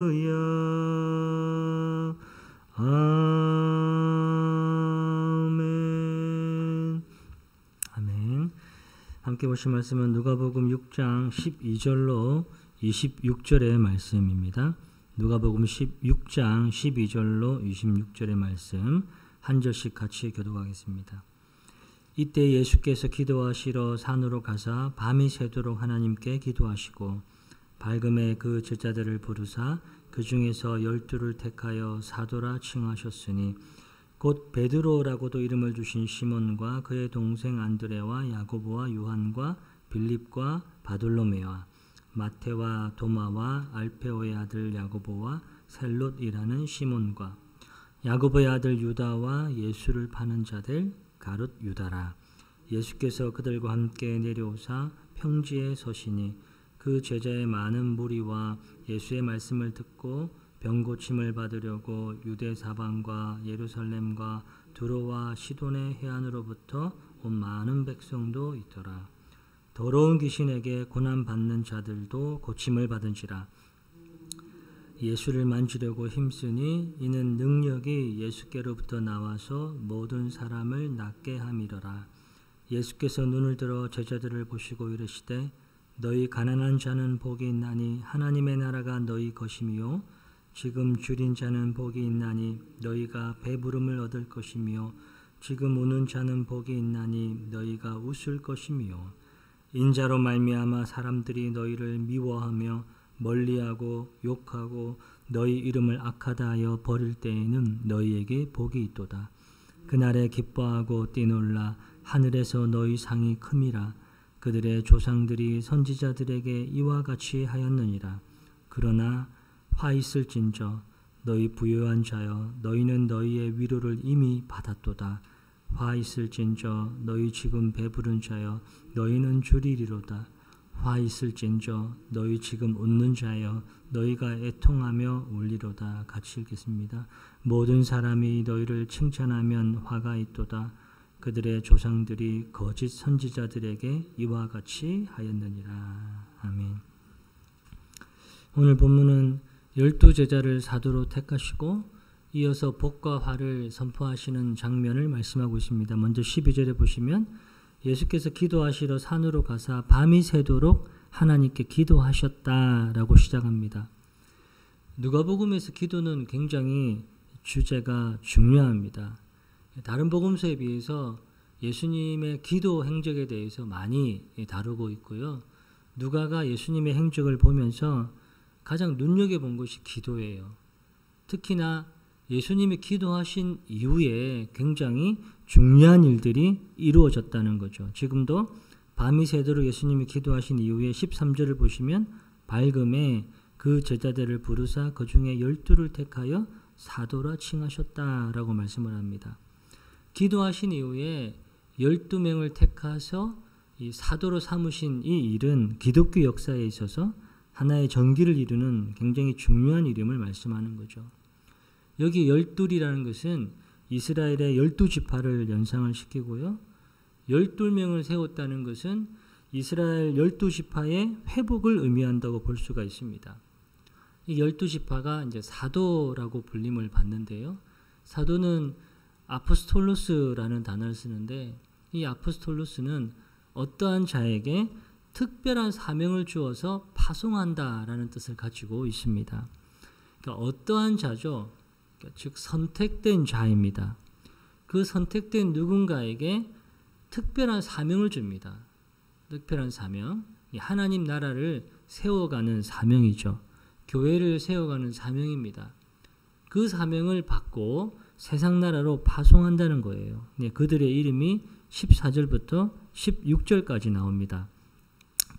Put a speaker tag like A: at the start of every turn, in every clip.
A: 할렐루야. 아멘. 아멘. 함께 보실 말씀은 누가복음 6장 12절로 26절의 말씀입니다. 누가복음 6장 12절로 26절의 말씀 한 절씩 같이 교독하겠습니다. 이때 예수께서 기도하시러 산으로 가사 밤이 새도록 하나님께 기도하시고 밝음에 그 제자들을 부르사 그 중에서 12를 택하여 사도라 칭하셨으니 곧 베드로라고도 이름을 주신 시몬과 그의 동생 안드레와 야고보와 요한과 빌립과 바돌로메와 마태와 도마와 알페오의 아들 야고보와 셀롯이라는 시몬과 야고보의 아들 유다와 예수를 파는 자들 가룟 유다라. 예수께서 그들과 함께 내려오사 평지에 서시니 그 제자의 많은 무리와 예수의 말씀을 듣고 병 고침을 받으려고 유대 사방과 예루살렘과 두로와 시돈의 해안으로부터 온 많은 백성도 있더라. 더러운 귀신에게 고난 받는 자들도 고침을 받은지라. 예수를 만지려고 힘쓰니 이는 능력이 예수께로부터 나와서 모든 사람을 낫게 함이러라. 예수께서 눈을 들어 제자들을 보시고 이르시되 너희 가난한 자는 복이 있나니 하나님의 나라가 너희 것이며 지금 줄인 자는 복이 있나니 너희가 배부름을 얻을 것이며 지금 우는 자는 복이 있나니 너희가 웃을 것이며 인자로 말미암아 사람들이 너희를 미워하며 멀리하고 욕하고 너희 이름을 악하다 하여 버릴 때에는 너희에게 복이 있도다. 그날에 기뻐하고 뛰놀라 하늘에서 너희 상이 큼이라. 그들의 조상들이 선지자들에게 이와 같이 하였느니라. 그러나 화 있을진저 너희 부유한 자여 너희는 너희의 위로를 이미 받았도다. 화 있을진저 너희 지금 배부른 자여 너희는 줄이리로다. 화 있을진저 너희 지금 웃는 자여 너희가 애통하며 울리로다. 같이 읽겠습니다. 모든 사람이 너희를 칭찬하면 화가 있도다. 그들의 조상들이 거짓 선지자들에게 이와 같이 하였느니라. 아멘. 오늘 본문은 12제자를 사도로 택하시고 이어서 복과 화를 선포하시는 장면을 말씀하고 있습니다. 먼저 12절에 보시면 예수께서 기도하시러 산으로 가사 밤이 새도록 하나님께 기도하셨다라고 시작합니다. 누가복음에서 기도는 굉장히 주제가 중요합니다. 다른 복음서에 비해서 예수님의 기도 행적에 대해서 많이 다루고 있고요. 누가가 예수님의 행적을 보면서 가장 눈여겨본 것이 기도예요. 특히나 예수님이 기도하신 이후에 굉장히 중요한 일들이 이루어졌다는 거죠. 지금도 밤이 새도록 예수님이 기도하신 이후에 13절을 보시면 밝음에 그 제자들을 부르사 그 중에 12를 택하여 사도라 칭하셨다라고 말씀을 합니다. 기도하신 이후에 12명을 택하서 이 사도로 삼으신 이 일은 기독교 역사에 있어서 하나의 전기를 이루는 굉장히 중요한 이름을 말씀하는 거죠. 여기 12이라는 것은 이스라엘의 12지파를 연상을 시키고요. 12명을 세웠다는 것은 이스라엘 12지파의 회복을 의미한다고 볼 수가 있습니다. 이 12지파가 이제 사도라고 불림을 받는데요. 사도는 아포스톨로스라는 단어를 쓰는데 이 아포스톨로스는 어떠한 자에게 특별한 사명을 주어서 파송한다라는 뜻을 가지고 있습니다. 그러니까 어떠한 자죠? 그러니까 즉 선택된 자입니다. 그 선택된 누군가에게 특별한 사명을 줍니다. 특별한 사명, 하나님 나라를 세워가는 사명이죠. 교회를 세워가는 사명입니다. 그 사명을 받고 세상 나라로 파송한다는 거예요. 네, 그들의 이름이 14절부터 16절까지 나옵니다.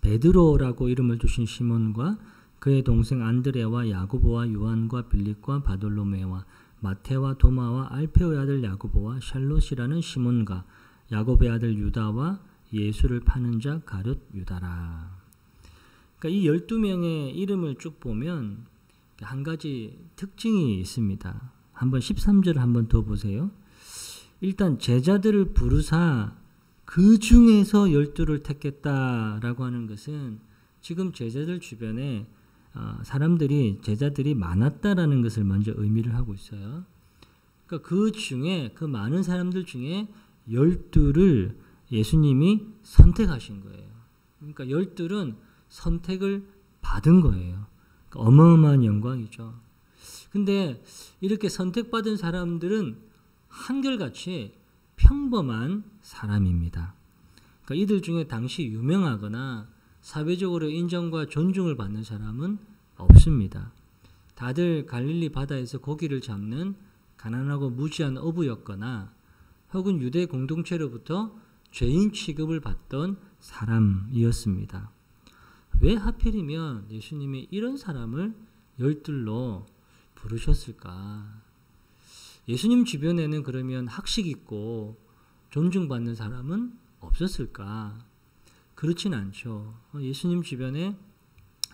A: 베드로라고 이름을 주신 시몬과 그의 동생 안드레와 야고보와 요한과 빌립과 바돌로메와 마태와 도마와 알페오의 아들 야고보와 샬롯이라는 시몬과 야고보의 아들 유다와 예수를 파는 자 가룟 유다라. 그러니까 이 12명의 이름을 쭉 보면 한 가지 특징이 있습니다. 한번 13절을 한번 더 보세요. 일단 제자들을 부르사 그 중에서 12를 택했다라고 하는 것은 지금 제자들 주변에 사람들이 제자들이 많았다라는 것을 먼저 의미를 하고 있어요. 그러니까 그 중에 그 많은 사람들 중에 12를 예수님이 선택하신 거예요. 그러니까 12은 선택을 받은 거예요. 그러니까 어마어마한 영광이죠. 근데 이렇게 선택받은 사람들은 한결같이 평범한 사람입니다. 그러니까 이들 중에 당시 유명하거나 사회적으로 인정과 존중을 받는 사람은 없습니다. 다들 갈릴리 바다에서 고기를 잡는 가난하고 무지한 어부였거나 혹은 유대 공동체로부터 죄인 취급을 받던 사람이었습니다. 왜 하필이면 예수님이 이런 사람을 12로 부르셨을까? 예수님 주변에는 그러면 학식 있고 존중받는 사람은 없었을까? 그렇진 않죠. 예수님 주변에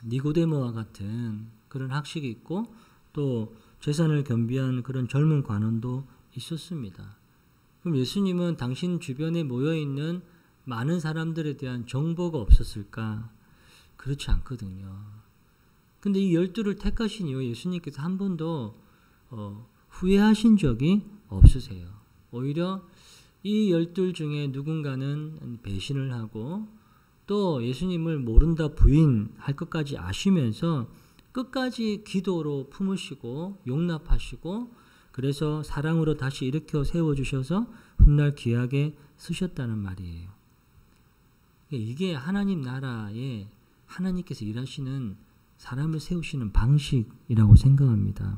A: 니고데모와 같은 그런 학식이 있고 또 재산을 겸비한 그런 젊은 관원도 있었습니다. 그럼 예수님은 당신 주변에 모여있는 많은 사람들에 대한 정보가 없었을까? 그렇지 않거든요. 근데 이 12를 택하신 이후 예수님께서 한 번도 후회하신 적이 없으세요. 오히려 이 12 중에 누군가는 배신을 하고 또 예수님을 모른다 부인할 것까지 아시면서 끝까지 기도로 품으시고 용납하시고 그래서 사랑으로 다시 일으켜 세워주셔서 훗날 귀하게 쓰셨다는 말이에요. 이게 하나님 나라에 하나님께서 일하시는 사람을 세우시는 방식이라고 생각합니다.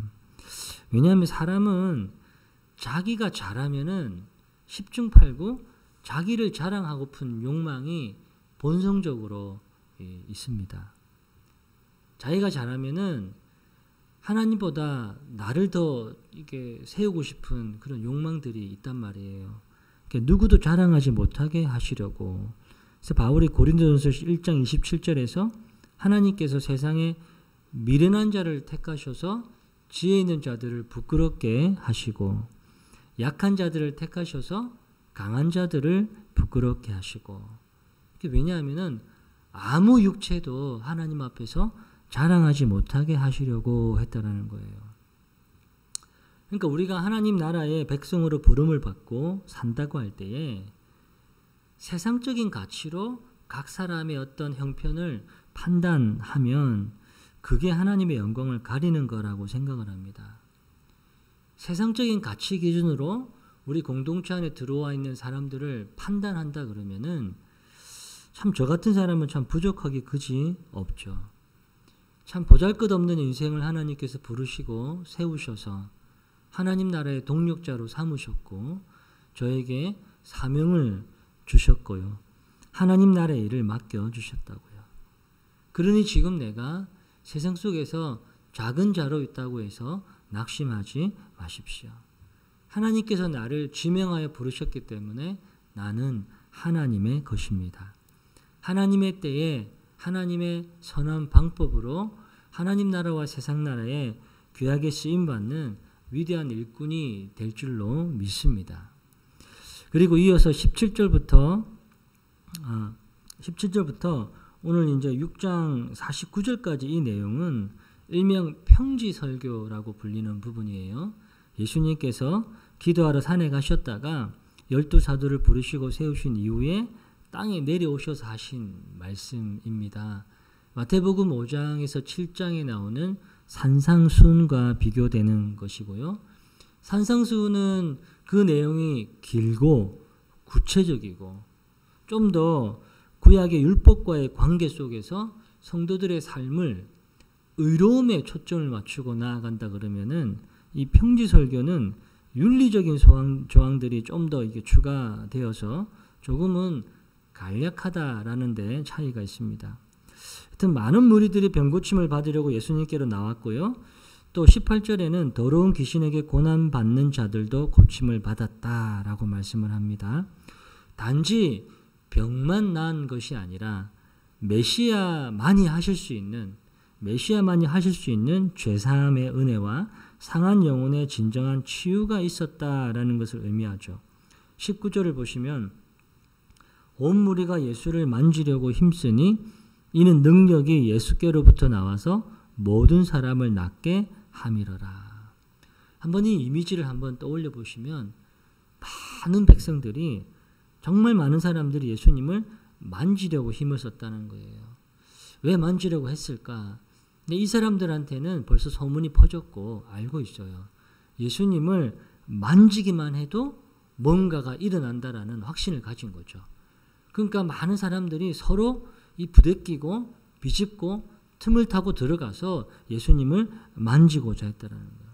A: 왜냐하면 사람은 자기가 잘하면은 10중 8구 자기를 자랑하고픈 욕망이 본성적으로 있습니다. 자기가 잘하면은 하나님보다 나를 더 이게 세우고 싶은 그런 욕망들이 있단 말이에요. 그러니까 누구도 자랑하지 못하게 하시려고. 그래서 바울이 고린도전서 1장 27절에서 하나님께서 세상에 미련한 자를 택하셔서 지혜 있는 자들을 부끄럽게 하시고 약한 자들을 택하셔서 강한 자들을 부끄럽게 하시고. 왜냐하면은 아무 육체도 하나님 앞에서 자랑하지 못하게 하시려고 했다라는 거예요. 그러니까 우리가 하나님 나라의 백성으로 부름을 받고 산다고 할 때에 세상적인 가치로 각 사람의 어떤 형편을 판단하면 그게 하나님의 영광을 가리는 거라고 생각을 합니다. 세상적인 가치 기준으로 우리 공동체 안에 들어와 있는 사람들을 판단한다 그러면은 참 저 같은 사람은 참 부족하기 그지 없죠. 참 보잘것없는 인생을 하나님께서 부르시고 세우셔서 하나님 나라의 동력자로 삼으셨고 저에게 사명을 주셨고요. 하나님 나라의 일을 맡겨주셨다고요. 그러니 지금 내가 세상 속에서 작은 자로 있다고 해서 낙심하지 마십시오. 하나님께서 나를 지명하여 부르셨기 때문에 나는 하나님의 것입니다. 하나님의 때에 하나님의 선한 방법으로 하나님 나라와 세상 나라에 귀하게 쓰임받는 위대한 일꾼이 될 줄로 믿습니다. 그리고 이어서 17절부터 오늘 이제 6장 49절까지 이 내용은 일명 평지설교라고 불리는 부분이에요. 예수님께서 기도하러 산에 가셨다가 12사도를 부르시고 세우신 이후에 땅에 내려오셔서 하신 말씀입니다. 마태복음 5장에서 7장에 나오는 산상수훈과 비교되는 것이고요. 산상수훈은 그 내용이 길고 구체적이고 좀 더 구약의 율법과의 관계 속에서 성도들의 삶을 의로움에 초점을 맞추고 나아간다 그러면은 이 평지설교는 윤리적인 조항들이 좀 더 이게 추가되어서 조금은 간략하다라는 데 차이가 있습니다. 하여튼 많은 무리들이 병고침을 받으려고 예수님께로 나왔고요. 또 18절에는 더러운 귀신에게 고난받는 자들도 고침을 받았다라고 말씀을 합니다. 단지 병만 나은 것이 아니라 메시아만이 하실 수 있는 죄사함의 은혜와 상한 영혼의 진정한 치유가 있었다라는 것을 의미하죠. 19절을 보시면 온 무리가 예수를 만지려고 힘쓰니 이는 능력이 예수께로부터 나와서 모든 사람을 낫게 함이러라. 한번 이 이미지를 한번 떠올려 보시면 많은 백성들이 정말 많은 사람들이 예수님을 만지려고 힘을 썼다는 거예요. 왜 만지려고 했을까? 근데 이 사람들한테는 벌써 소문이 퍼졌고 알고 있어요. 예수님을 만지기만 해도 뭔가가 일어난다라는 확신을 가진 거죠. 그러니까 많은 사람들이 서로 이 부대끼고 비집고 틈을 타고 들어가서 예수님을 만지고자 했다라는 거예요.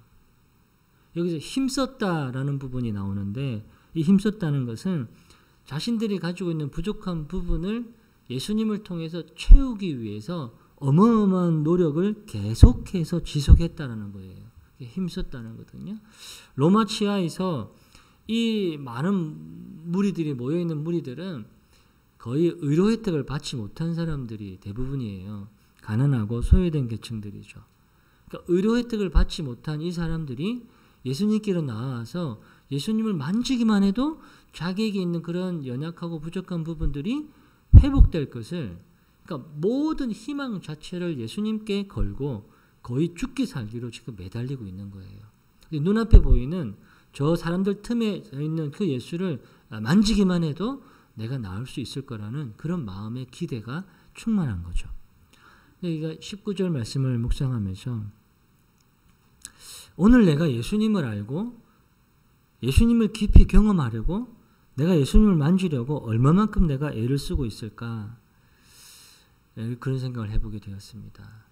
A: 여기서 힘썼다라는 부분이 나오는데 이 힘썼다는 것은 자신들이 가지고 있는 부족한 부분을 예수님을 통해서 채우기 위해서 어마어마한 노력을 계속해서 지속했다라는 거예요. 힘썼다는 거거든요. 로마 치하에서 이 많은 무리들이 모여있는 무리들은 거의 의료 혜택을 받지 못한 사람들이 대부분이에요. 가난하고 소외된 계층들이죠. 그러니까 의료 혜택을 받지 못한 이 사람들이 예수님께로 나와서 예수님을 만지기만 해도 자기에게 있는 그런 연약하고 부족한 부분들이 회복될 것을, 그러니까 모든 희망 자체를 예수님께 걸고 거의 죽기 살기로 지금 매달리고 있는 거예요. 눈앞에 보이는 저 사람들 틈에 있는 그 예수를 만지기만 해도 내가 나을 수 있을 거라는 그런 마음의 기대가 충만한 거죠. 그러니까 19절 말씀을 묵상하면서 오늘 내가 예수님을 알고 예수님을 깊이 경험하려고 내가 예수님을 만지려고 얼마만큼 내가 애를 쓰고 있을까? 그런 생각을 해보게 되었습니다.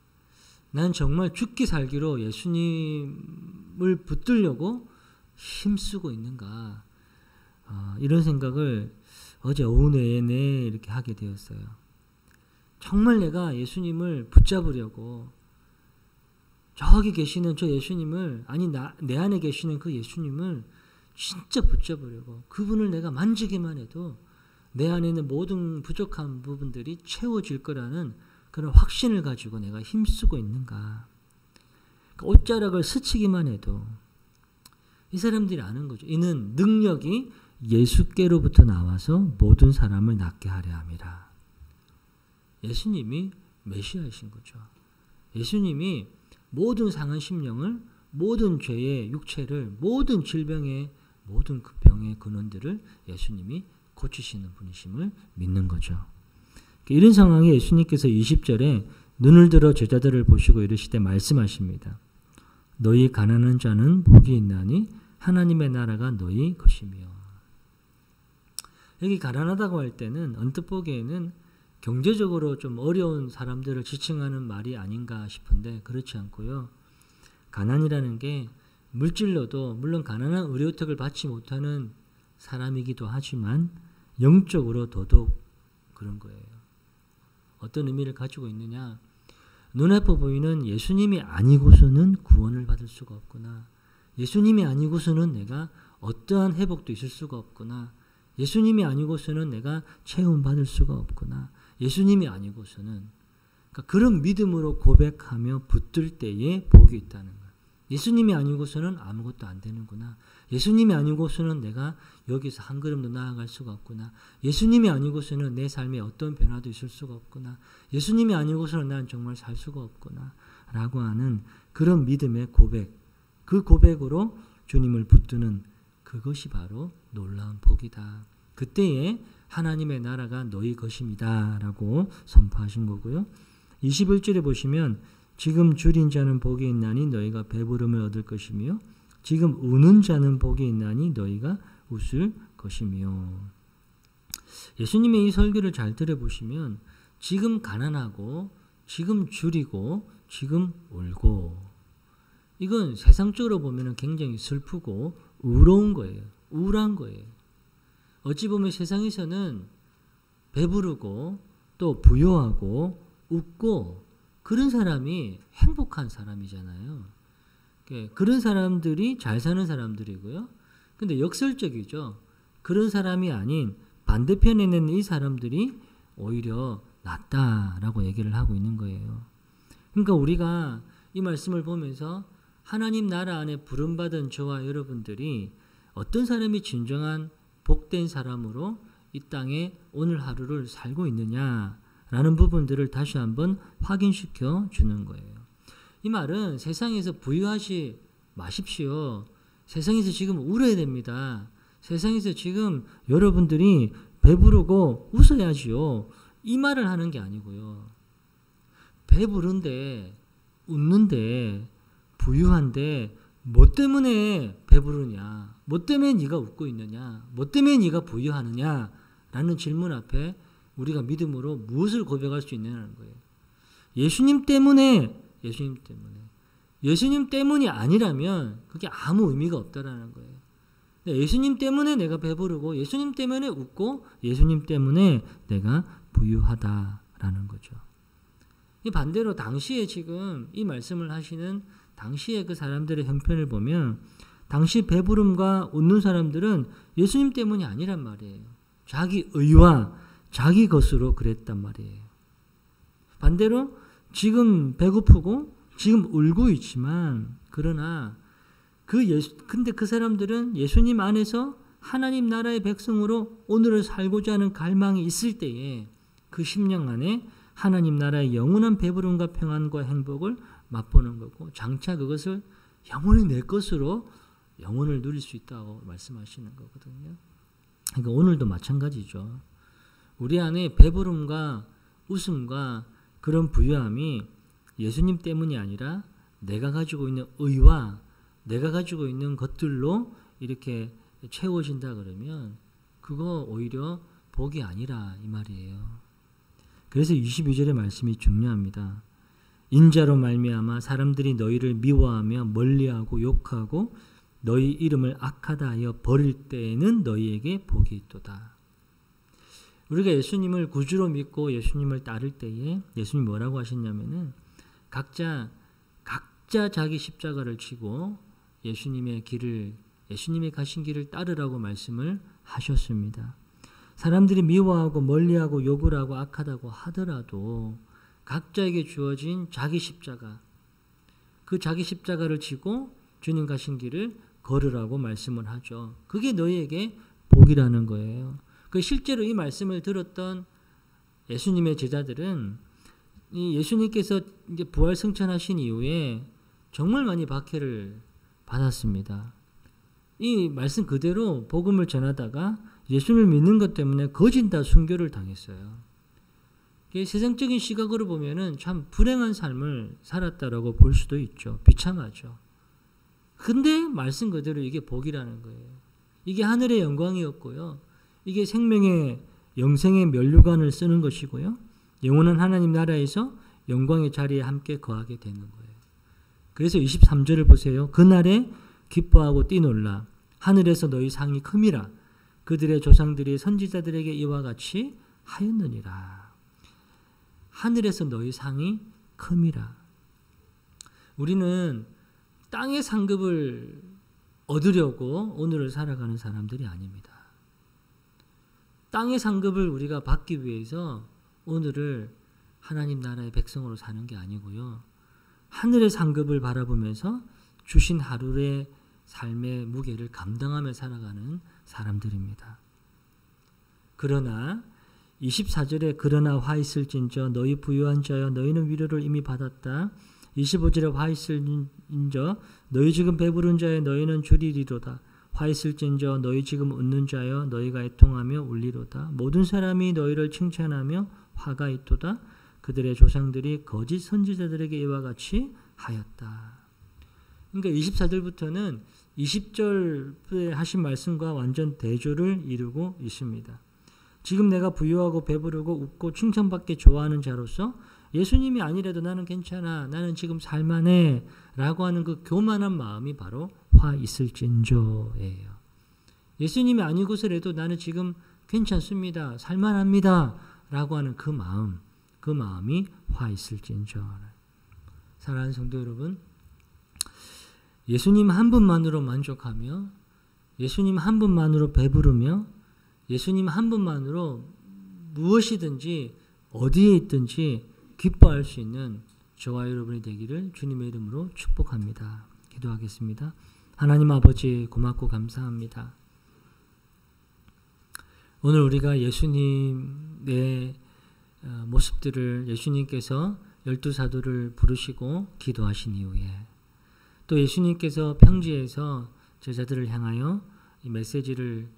A: 난 정말 죽기 살기로 예수님을 붙들려고 힘쓰고 있는가? 이런 생각을 어제 오후 내내 이렇게 하게 되었어요. 정말 내가 예수님을 붙잡으려고 저기 계시는 저 예수님을, 아니 내 안에 계시는 그 예수님을 진짜 붙잡으려고, 그분을 내가 만지기만 해도 내 안에 있는 모든 부족한 부분들이 채워질 거라는 그런 확신을 가지고 내가 힘쓰고 있는가. 옷자락을 스치기만 해도 이 사람들이 아는 거죠. 이는 능력이 예수께로부터 나와서 모든 사람을 낫게 하려 함이라. 예수님이 메시아이신 거죠. 예수님이 모든 상한 심령을, 모든 죄의 육체를, 모든 질병의 모든 그 병의 근원들을 예수님이 고치시는 분이심을 믿는 거죠. 이런 상황에 예수님께서 20절에 눈을 들어 제자들을 보시고 이르시되 말씀하십니다. 너희 가난한 자는 복이 있나니 하나님의 나라가 너희 것이며. 여기 가난하다고 할 때는 언뜻 보기에는 경제적으로 좀 어려운 사람들을 지칭하는 말이 아닌가 싶은데 그렇지 않고요. 가난이라는 게 물질로도 물론 가난한 의료 혜택을 받지 못하는 사람이기도 하지만 영적으로 더더욱 그런 거예요. 어떤 의미를 가지고 있느냐? 눈앞에 보이는 예수님이 아니고서는 구원을 받을 수가 없구나. 예수님이 아니고서는 내가 어떠한 회복도 있을 수가 없구나. 예수님이 아니고서는 내가 체험받을 수가 없구나. 예수님이 아니고서는, 그러니까 그런 믿음으로 고백하며 붙들 때에 복이 있다는 거예요. 예수님이 아니고서는 아무것도 안 되는구나. 예수님이 아니고서는 내가 여기서 한 걸음도 나아갈 수가 없구나. 예수님이 아니고서는 내 삶에 어떤 변화도 있을 수가 없구나. 예수님이 아니고서는 난 정말 살 수가 없구나. 라고 하는 그런 믿음의 고백, 그 고백으로 주님을 붙드는 그것이 바로 놀라운 복이다. 그때에 하나님의 나라가 너희 것입니다. 라고 선포하신 거고요. 21절에 보시면 지금 줄인 자는 복이 있나니 너희가 배부름을 얻을 것이며 지금 우는 자는 복이 있나니 너희가 웃을 것이며. 예수님의 이 설교를 잘 들어보시면 지금 가난하고 지금 줄이고 지금 울고, 이건 세상적으로 보면 굉장히 슬프고 우러운 거예요. 우울한 거예요. 어찌 보면 세상에서는 배부르고 또 부유하고 웃고 그런 사람이 행복한 사람이잖아요. 그런 사람들이 잘 사는 사람들이고요. 근데 역설적이죠. 그런 사람이 아닌 반대편에 있는 이 사람들이 오히려 낫다라고 얘기를 하고 있는 거예요. 그러니까 우리가 이 말씀을 보면서 하나님 나라 안에 부름받은 저와 여러분들이 어떤 사람이 진정한 복된 사람으로 이 땅에 오늘 하루를 살고 있느냐라는 부분들을 다시 한번 확인시켜 주는 거예요. 이 말은 세상에서 부유하지 마십시오. 세상에서 지금 울어야 됩니다. 세상에서 지금 여러분들이 배부르고 웃어야지요. 이 말을 하는 게 아니고요. 배부른데 웃는데 부유한데 뭐 때문에 배부르냐? 뭐 때문에 네가 웃고 있느냐? 뭐 때문에 네가 부유하느냐? 라는 질문 앞에 우리가 믿음으로 무엇을 고백할 수 있느냐는 거예요. 예수님 때문에, 예수님 때문이 아니라면 그게 아무 의미가 없다라는 거예요. 예수님 때문에 내가 배부르고 예수님 때문에 웃고 예수님 때문에 내가 부유하다라는 거죠. 이 반대로 당시에 지금 이 말씀을 하시는 당시에 그 사람들의 형편을 보면 당시 배부름과 웃는 사람들은 예수님 때문이 아니란 말이에요. 자기 의와 자기 것으로 그랬단 말이에요. 반대로 지금 배고프고 지금 울고 있지만 그러나 근데 그 사람들은 예수님 안에서 하나님 나라의 백성으로 오늘을 살고자 하는 갈망이 있을 때에 그 심령 안에 하나님 나라의 영원한 배부름과 평안과 행복을 맛보는 거고 장차 그것을 영원히 내 것으로 영원을 누릴 수 있다고 말씀하시는 거거든요. 그러니까 오늘도 마찬가지죠. 우리 안에 배부름과 웃음과 그런 부유함이 예수님 때문이 아니라 내가 가지고 있는 의와 내가 가지고 있는 것들로 이렇게 채워진다 그러면 그거 오히려 복이 아니라 이 말이에요. 그래서 22절의 말씀이 중요합니다. 인자로 말미암아 사람들이 너희를 미워하며 멀리하고 욕하고 너희 이름을 악하다 하여 버릴 때에는 너희에게 복이 있도다. 우리가 예수님을 구주로 믿고 예수님을 따를 때에 예수님이 뭐라고 하셨냐면은 각자 자기 십자가를 지고 예수님의 가신 길을 따르라고 말씀을 하셨습니다. 사람들이 미워하고 멀리하고 욕을 하고 악하다고 하더라도 각자에게 주어진 자기 십자가, 그 자기 십자가를 지고 주님 가신 길을 걸으라고 말씀을 하죠. 그게 너희에게 복이라는 거예요. 실제로 이 말씀을 들었던 예수님의 제자들은 이 예수님께서 이제 부활 승천하신 이후에 정말 많이 박해를 받았습니다. 이 말씀 그대로 복음을 전하다가 예수님을 믿는 것 때문에 거진 다 순교를 당했어요. 세상적인 시각으로 보면은 참 불행한 삶을 살았다라고 볼 수도 있죠. 비참하죠. 근데 말씀 그대로 이게 복이라는 거예요. 이게 하늘의 영광이었고요. 이게 생명의 영생의 면류관을 쓰는 것이고요. 영원한 하나님 나라에서 영광의 자리에 함께 거하게 되는 거예요. 그래서 23절을 보세요. 그날에 기뻐하고 뛰놀라. 하늘에서 너희 상이 큼이라. 그들의 조상들이 선지자들에게 이와 같이 하였느니라. 하늘에서 너희 상이 큼이라. 우리는 땅의 상급을 얻으려고 오늘을 살아가는 사람들이 아닙니다. 땅의 상급을 우리가 받기 위해서 오늘을 하나님 나라의 백성으로 사는 게 아니고요. 하늘의 상급을 바라보면서 주신 하루의 삶의 무게를 감당하며 살아가는 사람들입니다. 그러나 24절에 그러나 화 있을진저 너희 부유한 자여 너희는 위로를 이미 받았다. 25절에 화 있을진저 너희 지금 배부른 자여 너희는 주리리로다. 화 있을진저 너희 지금 웃는 자여 너희가 애통하며 울리로다. 모든 사람이 너희를 칭찬하며 화가 있도다. 그들의 조상들이 거짓 선지자들에게 이와 같이 하였다. 그러니까 24절부터는 20절에 하신 말씀과 완전 대조를 이루고 있습니다. 지금 내가 부유하고 배부르고 웃고 칭찬받기 좋아하는 자로서 예수님이 아니라도 나는 괜찮아, 나는 지금 살만해 라고 하는 그 교만한 마음이 바로 화 있을진저예요. 예수님이 아니고서라도 나는 지금 괜찮습니다, 살만합니다 라고 하는 그 마음이 화 있을진저. 사랑하는 성도 여러분, 예수님 한 분만으로 만족하며 예수님 한 분만으로 배부르며 예수님 한 분만으로 무엇이든지 어디에 있든지 기뻐할 수 있는 저와 여러분이 되기를 주님의 이름으로 축복합니다. 기도하겠습니다. 하나님 아버지 고맙고 감사합니다. 오늘 우리가 예수님의 모습들을 예수님께서 12 사도를 부르시고 기도하신 이후에 또 예수님께서 평지에서 제자들을 향하여 이 메시지를